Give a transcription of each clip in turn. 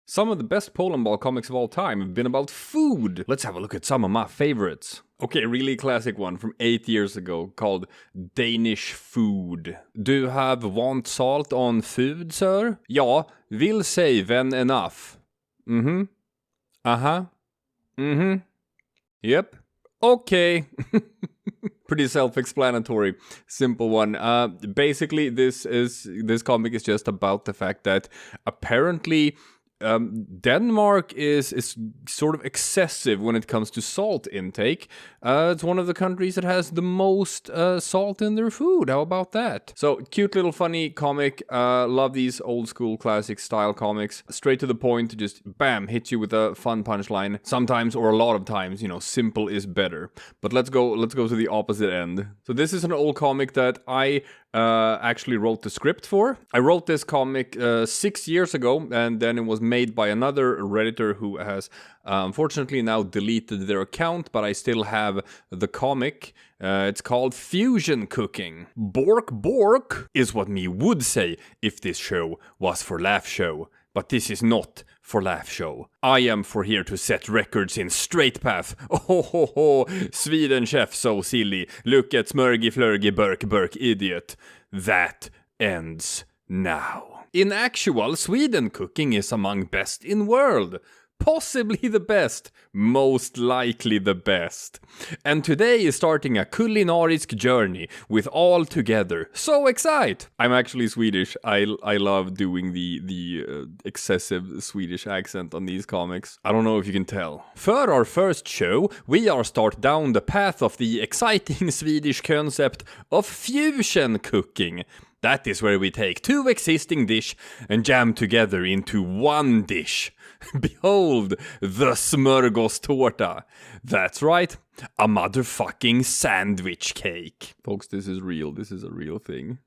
Some of the best Polandball comics of all time have been about food. Let's have a look at some of my favorites. Okay, really classic one from 8 years ago called Danish Food. Du have want salt on food, sir? Ja, vill say when enough. Yep. Okay. Pretty self-explanatory. Simple one. Basically, this comic is just about the fact that apparently Denmark is sort of excessive when it comes to salt intake. It's one of the countries that has the most salt in their food. How about that? So, cute little funny comic. Love these old school classic style comics. Straight to the point, just bam, hit you with a fun punchline. Sometimes, or a lot of times, you know, simple is better. But let's go to the opposite end. So this is an old comic that I actually wrote the script for. I wrote this comic 6 years ago, and then it was made by another Redditor who has unfortunately now deleted their account, but I still have the comic. It's called Fusion Cooking. Bork bork is what me would say if this show was for laugh show. But this is not for laugh show. I am for here to set records in straight path. Oh ho ho, Sweden chef so silly. Look at smurgy flurgy burk idiot. That ends now. In actual, Sweden cooking is among best in world. Possibly the best, most likely the best. And today is starting a culinarisk journey with all together. So excite! I'm actually Swedish. I love doing the excessive Swedish accent on these comics. I don't know if you can tell. For our first show, we are start down the path of the exciting Swedish concept of fusion cooking. That is where we take two existing dish and jam together into one dish. Behold, the smörgåstårta. That's right, a motherfucking sandwich cake. Folks, this is real. This is a real thing.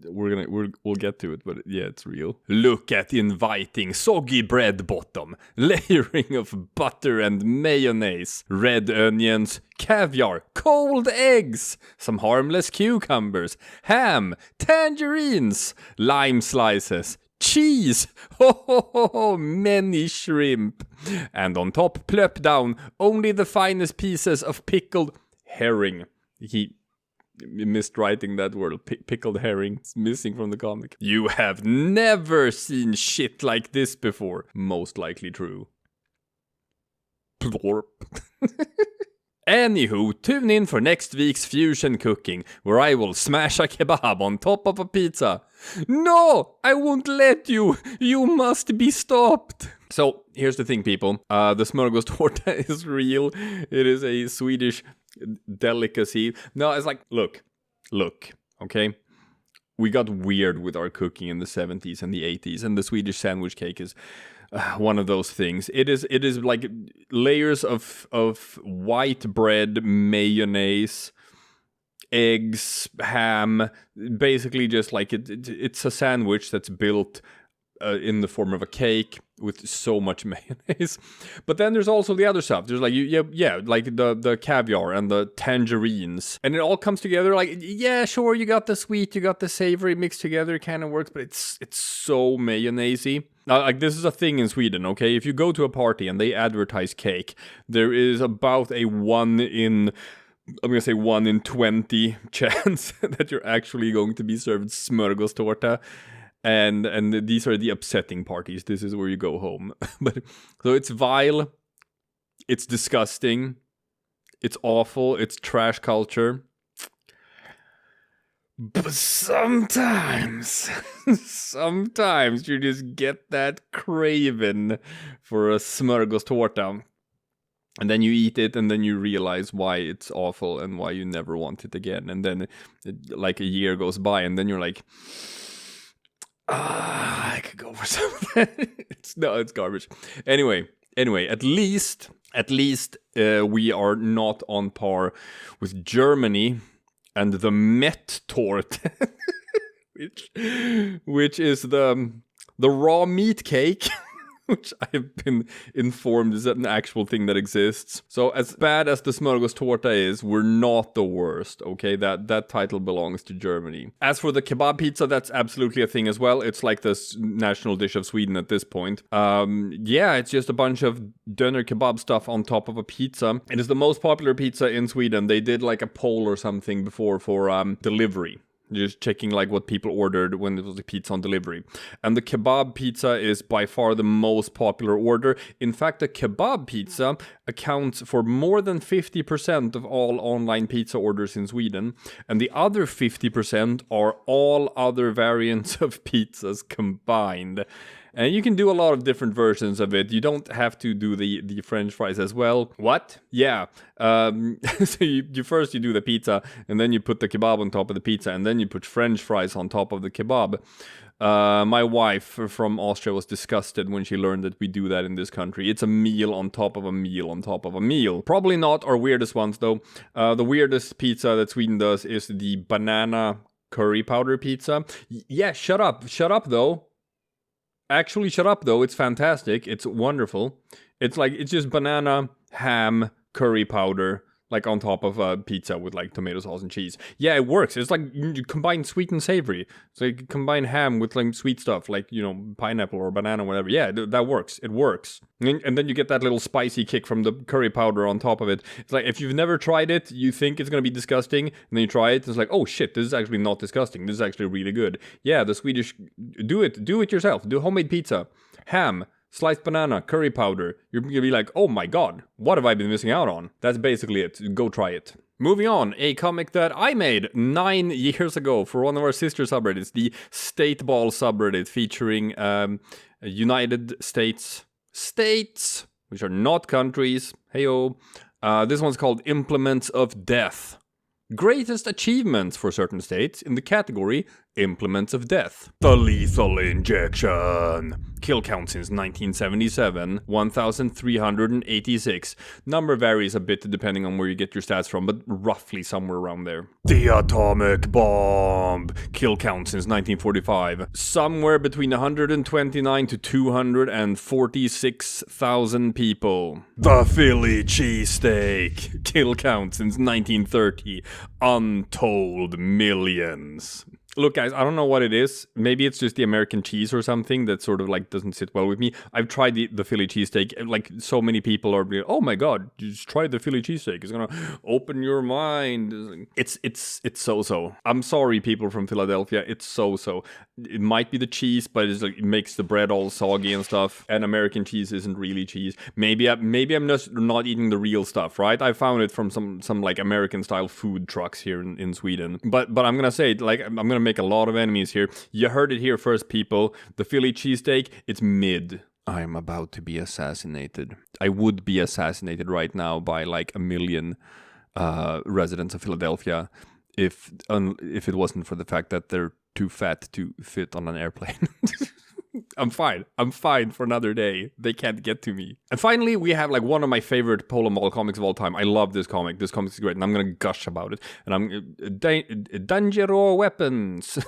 We'll get to it, but yeah, it's real. Look at inviting soggy bread bottom, layering of butter and mayonnaise, red onions, caviar, cold eggs, some harmless cucumbers, ham, tangerines, lime slices, cheese, many shrimp, and on top plop down only the finest pieces of pickled herring. He missed writing that word. Pickled herring. It's missing from the comic. You have never seen shit like this before. Most likely true. Plorp. Anywho, tune in for next week's fusion cooking, where I will smash a kebab on top of a pizza. No, I won't let you. You must be stopped. So, here's the thing, people. The smörgåstårta is real. It is a Swedish delicacy. No, it's like, look, okay? We got weird with our cooking in the 70s and the 80s, and the Swedish sandwich cake is one of those things. It is like layers of white bread, mayonnaise, eggs, ham, basically just like it's a sandwich that's built in the form of a cake with so much mayonnaise. But then there's also the other stuff. There's like like the caviar and the tangerines, and it all comes together. Like, yeah, sure, you got the sweet, you got the savory mixed together, it kind of works, but it's so mayonnaisey. Like, this is a thing in Sweden, okay? If you go to a party and they advertise cake, there is about a 1 in 20 chance that you're actually going to be served smörgåstårta. And these are the upsetting parties. This is where you go home. But so it's vile, it's disgusting, it's awful, it's trash culture. But sometimes you just get that craving for a smörgåstårta. And then you eat it, and then you realize why it's awful and why you never want it again. And then like a year goes by, and then you're like, I could go for some of that. It's garbage. Anyway, at least we are not on par with Germany and the Mettort, which is the raw meat cake which I've been informed is an actual thing that exists. So as bad as the smörgåstårta is, we're not the worst, okay? That title belongs to Germany. As for the kebab pizza, that's absolutely a thing as well. It's like the national dish of Sweden at this point. Yeah, it's just a bunch of döner kebab stuff on top of a pizza. It is the most popular pizza in Sweden. They did like a poll or something before for delivery. Just checking like what people ordered when it was a pizza on delivery. And the kebab pizza is by far the most popular order. In fact, the kebab pizza accounts for more than 50% of all online pizza orders in Sweden. And the other 50% are all other variants of pizzas combined. And you can do a lot of different versions of it. You don't have to do the French fries as well. What? Yeah. So you first you do the pizza, and then you put the kebab on top of the pizza, and then you put French fries on top of the kebab. My wife from Austria was disgusted when she learned that we do that in this country. It's a meal on top of a meal on top of a meal. Probably not our weirdest ones, though. The weirdest pizza that Sweden does is the banana curry powder pizza. Yeah, shut up. Shut up, though. Actually, shut up, though. It's fantastic. It's wonderful. It's just banana, ham, curry powder, like on top of a pizza with like tomato sauce and cheese. Yeah, it works. It's like you combine sweet and savory. So you combine ham with like sweet stuff, like, you know, pineapple or banana or whatever. Yeah, that works. It works. And then you get that little spicy kick from the curry powder on top of it. It's like, if you've never tried it, you think it's going to be disgusting, and then you try it, and it's like, oh shit, this is actually not disgusting. This is actually really good. Yeah, the Swedish, do it yourself. Do homemade pizza. Ham, sliced banana, curry powder. You're gonna be like, oh my god, what have I been missing out on? That's basically it. Go try it. Moving on, a comic that I made 9 years ago for one of our sister subreddits, the Stateball subreddit, featuring United States, which are not countries. Heyo. This one's called Implements of Death. Greatest achievements for certain states in the category Implements of Death. The lethal injection. Kill count since 1977, 1,386. Number varies a bit depending on where you get your stats from, but roughly somewhere around there. The atomic bomb. Kill count since 1945, somewhere between 129 to 246,000 people. The Philly cheesesteak. Kill count since 1930, untold millions. Look, guys, I don't know what it is. Maybe it's just the American cheese or something that sort of like doesn't sit well with me. I've tried the Philly cheesesteak. Like, so many people are like, oh my god, just try the Philly cheesesteak. It's gonna open your mind. It's so-so. I'm sorry, people from Philadelphia. It's so-so. It might be the cheese, but it's like, it makes the bread all soggy and stuff. And American cheese isn't really cheese. Maybe I'm just not eating the real stuff, right? I found it from some like American style food trucks here in Sweden. But I'm gonna say, like, I'm gonna make a lot of enemies here. You heard it here first, people. The Philly cheesesteak, it's mid. I'm about to be assassinated. I would be assassinated right now by like 1 million residents of Philadelphia if it wasn't for the fact that they're too fat to fit on an airplane. I'm fine for another day. They can't get to me. And finally, we have like one of my favorite Polandball comics of all time. I love this comic. This comic is great, and I'm gonna gush about it. And I'm Dangerous Weapons.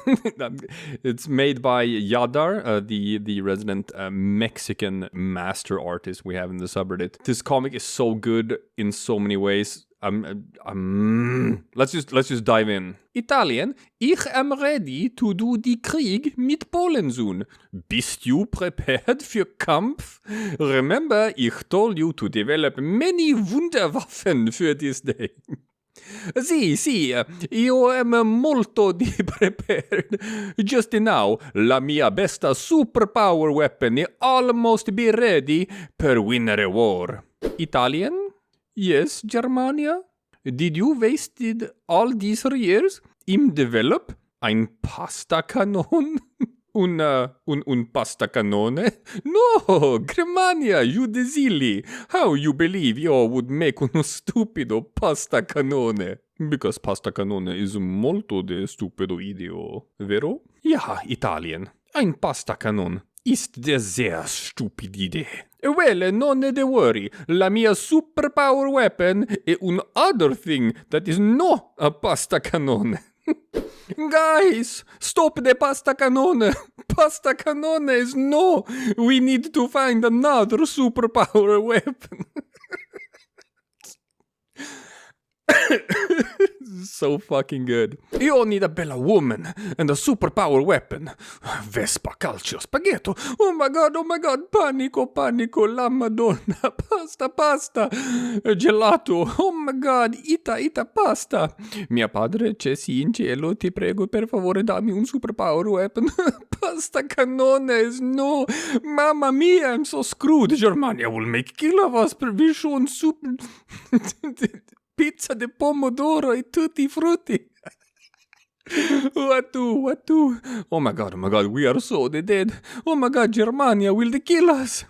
It's made by Yadar, the resident Mexican master artist we have in the subreddit. This comic is so good in so many ways. Let's just dive in. Italien, ich am ready to do die Krieg mit Polen soon. Bist du prepared für Kampf? Remember, ich told you to develop many Wunderwaffen for this day. Sì, io am molto prepared. Just now, la mia besta superpower weapon is almost be ready per winner a war. Italian? Yes, Germania? Did you wasted all these years im develop ein pasta canon? Un pasta canone? No, Germania, you the silly. How you believe you would make uno stupido pasta canone? Because pasta canone is molto de stupido ideo, vero? Ja, Italien. Ein pasta canon. Ist der sehr stupid idee. Well, non de worry. La mia superpower weapon is un other thing that is no a pasta cannon. Guys, stop the pasta cannon. Pasta cannons, no. We need to find another superpower weapon. So fucking good. You need a bella woman and a superpower weapon. Vespa, calcio, spaghetto. Oh my god, panico, panico, la madonna. Pasta, gelato. Oh my god, ita, pasta. Mio padre, c'è sì in cielo, ti prego, per favore, dammi un superpower weapon. Pasta cannons, no. Mamma mia, I'm so screwed. Germania will make kill of us. Provision super... Pizza de pomodoro e tutti frutti. What do? Oh my god, we are so dead. Oh my god, Germania will kill us.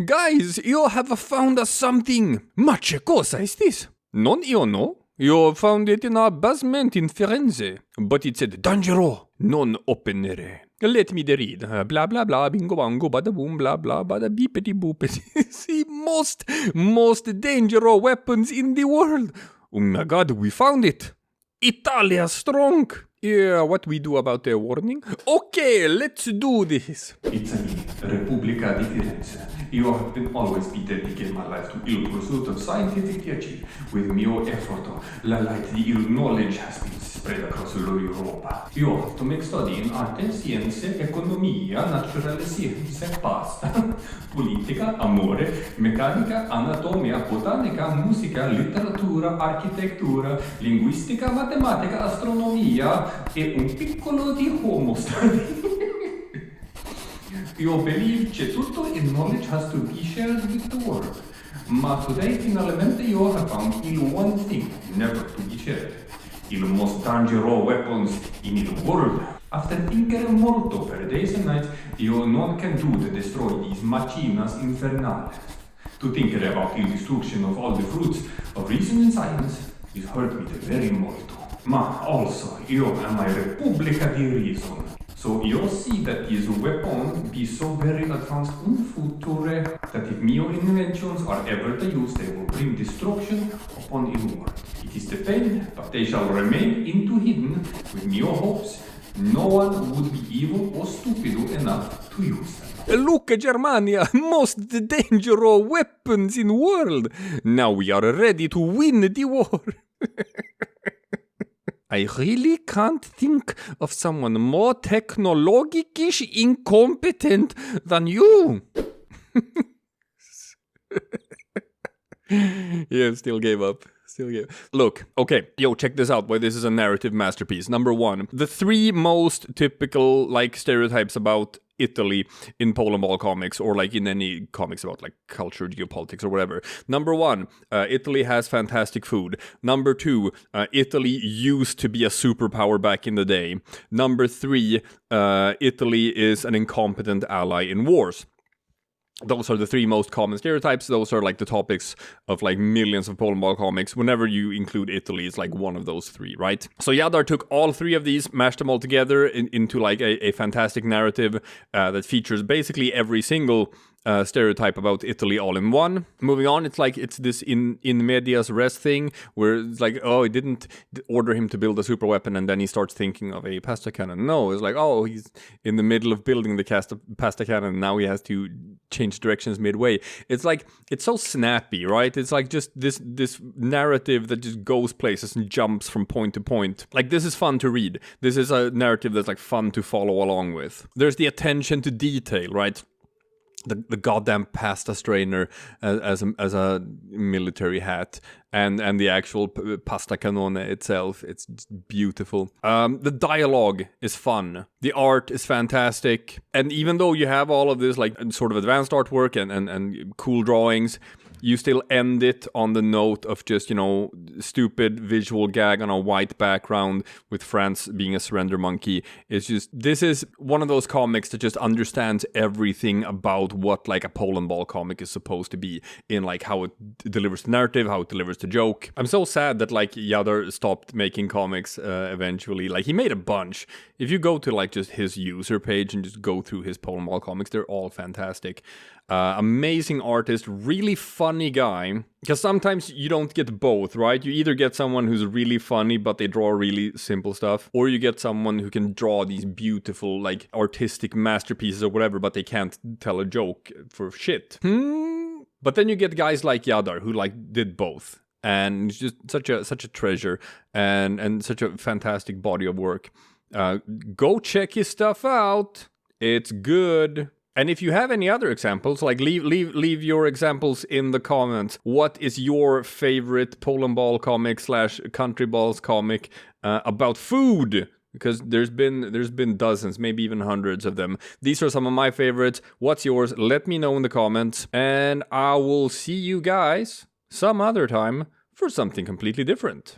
Guys, you have found us something. Ma che cosa is this? Non io no. You found it in our basement in Firenze. But it said, Dangerous, non openere. Let me read. Blah, blah, blah, bingo, bango, bada boom, blah, blah, bada beepity boopity. See, most dangerous weapons in the world. Oh my god, we found it. Italia strong. Yeah, what we do about the warning? Okay, let's do this. Italy, Repubblica di Firenze. Io have been always be dedicate my life to ill pursuit of scientific piacere. With mio effort, la light di ill knowledge has been spread across l'Europa. Io have to make study in arte, scienze, economia, naturale scienze, pasta, politica, amore, meccanica, anatomia, botanica, musica, letteratura, architettura, linguistica, matematica, astronomia e un piccolo di homo study. Io believe che tutto il knowledge has to be shared with the world. Ma today finalmente io have found il one thing never to be shared. Il most dangerous weapons in il world. After thinking molto per days and nights, io non can do to destroy these machinas infernales. To think about the destruction of all the fruits of reason and science is hurt me very molto. Ma also, io am a Repubblica di Reason. So you see that these weapons be so very advanced in future that if mio inventions are ever to use, they will bring destruction upon the world. It is the pain, but they shall remain into hidden with mio hopes. No one would be evil or stupid enough to use them. Look, Germania, most dangerous weapons in world. Now we are ready to win the war. I really can't think of someone more technologisch incompetent than you. Yeah, still gave up. Look, okay, yo, check this out, boy. This is a narrative masterpiece. Number one, the three most typical, like, stereotypes about Italy in Polandball comics, or like in any comics about like culture, geopolitics, or whatever. Number one, Italy has fantastic food. Number two, Italy used to be a superpower back in the day. Number three, Italy is an incompetent ally in wars. Those are the three most common stereotypes. Those are like the topics of like millions of Polandball comics. Whenever you include Italy, it's like one of those three, right? So Jadar took all three of these, mashed them all together into like a fantastic narrative that features basically every single stereotype about Italy all in one. Moving on, it's like it's this in medias res thing where it's like, oh, it didn't order him to build a super weapon and then he starts thinking of a pasta cannon. No, it's like, oh, he's in the middle of building the pasta cannon, now he has to change directions midway. It's like, it's so snappy, right? It's like just this narrative that just goes places and jumps from point to point. Like, this is fun to read. This is a narrative that's like fun to follow along with. There's the attention to detail, right? The goddamn pasta strainer as a military hat, and the actual pasta cannon itself. It's beautiful. The dialogue is fun. The art is fantastic. And even though you have all of this like sort of advanced artwork and cool drawings, you still end it on the note of just, you know, stupid visual gag on a white background with France being a surrender monkey. It's just, this is one of those comics that just understands everything about what like a Polandball comic is supposed to be, in like how it delivers the narrative, how it delivers the joke. I'm so sad that like Jadar stopped making comics eventually. Like, he made a bunch. If you go to like just his user page and just go through his Polandball comics, they're all fantastic. Amazing artist, really funny funny guy, because sometimes you don't get both, right? You either get someone who's really funny, but they draw really simple stuff, or you get someone who can draw these beautiful, like, artistic masterpieces or whatever, but they can't tell a joke for shit. But then you get guys like Yadar, who, like, did both. And it's just such a treasure and such a fantastic body of work. Go check his stuff out. It's good. And if you have any other examples, like leave your examples in the comments. What is your favorite Polandball comic / Countryballs comic about food? Because there's been dozens, maybe even hundreds of them. These are some of my favorites. What's yours? Let me know in the comments. And I will see you guys some other time for something completely different.